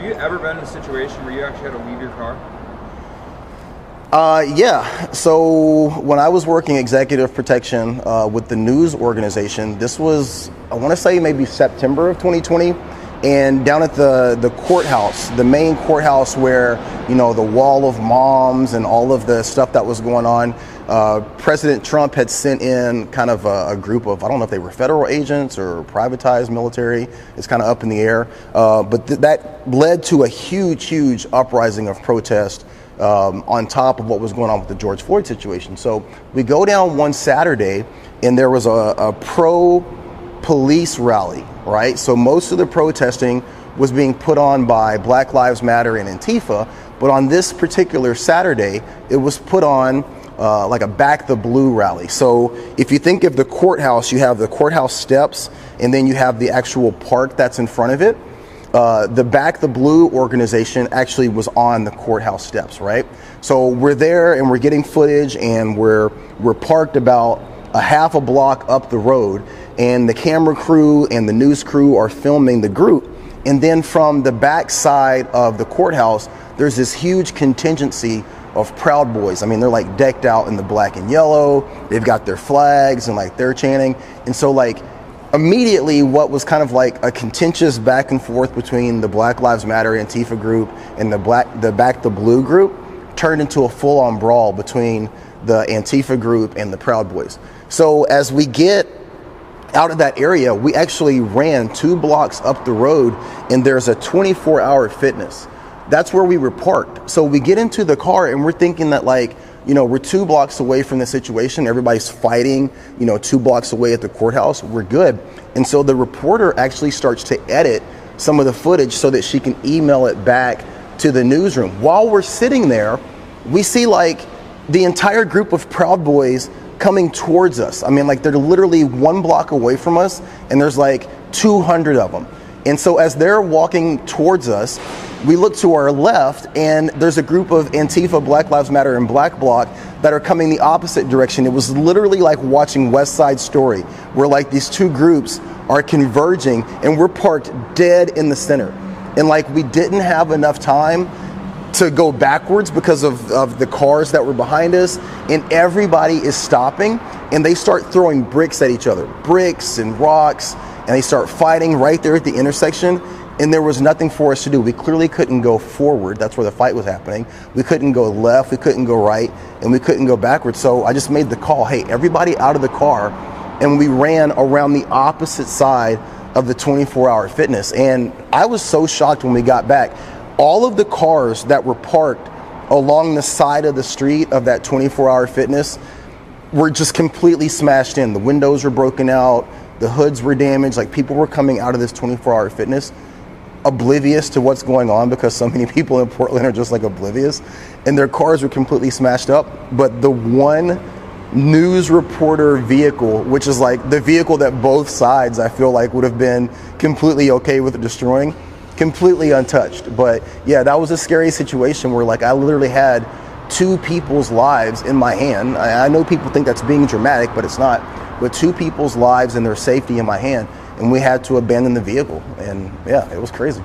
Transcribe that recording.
Have you ever been in a situation where you actually had to leave your car? Yeah. So when I was working executive protection with the news organization, this was, I want to say maybe September of 2020. And down at the courthouse, the main courthouse where, you know, the wall of moms and all of the stuff that was going on, President Trump had sent in kind of a group of, I don't know if they were federal agents or privatized military. It's kind of up in the air. But that led to a huge uprising of protest on top of what was going on with the George Floyd situation. So we go down one Saturday and there was a pro-police rally, right? So most of the protesting was being put on by Black Lives Matter and Antifa, but on this particular Saturday, it was put on like a Back the Blue rally. So if you think of the courthouse, you have the courthouse steps, and then you have the actual park that's in front of it. The Back the Blue organization actually was on the courthouse steps, right? So we're there and we're getting footage, and we're parked about a half a block up the road, and the camera crew and the news crew are filming the group. And then from the back side of the courthouse, there's this huge contingency of Proud Boys. I mean, they're like decked out in the black and yellow. They've got their flags and like they're chanting. And so like immediately what was kind of like a contentious back and forth between the Black Lives Matter Antifa group and the Back the Blue group turned into a full-on brawl between the Antifa group and the Proud Boys. So as we get out of that area, we actually ran 2 blocks up the road, and there's a 24-hour fitness. That's where we were parked. So we get into the car and we're thinking that, like, you know, we're 2 blocks away from the situation. Everybody's fighting, you know, 2 blocks away at the courthouse. We're good. And so the reporter actually starts to edit some of the footage so that she can email it back to the newsroom. While we're sitting there, we see like the entire group of Proud Boys coming towards us. I mean, like they're literally 1 block away from us, and there's like 200 of them. And so as they're walking towards us, we look to our left, and there's a group of Antifa, Black Lives Matter, and Black Bloc that are coming the opposite direction. It was literally like watching West Side Story, where like these 2 groups are converging, and we're parked dead in the center. And like we didn't have enough time to go backwards because of the cars that were behind us, and everybody is stopping, and they start throwing bricks at each other, bricks and rocks, and they start fighting right there at the intersection. And there was nothing for us to do. We clearly couldn't go forward. That's where the fight was happening. We couldn't go left, we couldn't go right, and we couldn't go backwards. So I just made the call, hey, everybody out of the car, and we ran around the opposite side of the 24-hour fitness. And I was so shocked when we got back. All of the cars that were parked along the side of the street of that 24-hour fitness were just completely smashed in. The windows were broken out, the hoods were damaged, like people were coming out of this 24-hour fitness oblivious to what's going on, because so many people in Portland are just like oblivious, and their cars were completely smashed up. But the one news reporter vehicle, which is like the vehicle that both sides I feel like would have been completely okay with destroying, completely untouched. But yeah, that was a scary situation where like I literally had 2 people's lives in my hand. I know people think that's being dramatic, but it's not. But 2 people's lives and their safety in my hand, and we had to abandon the vehicle. And yeah, it was crazy.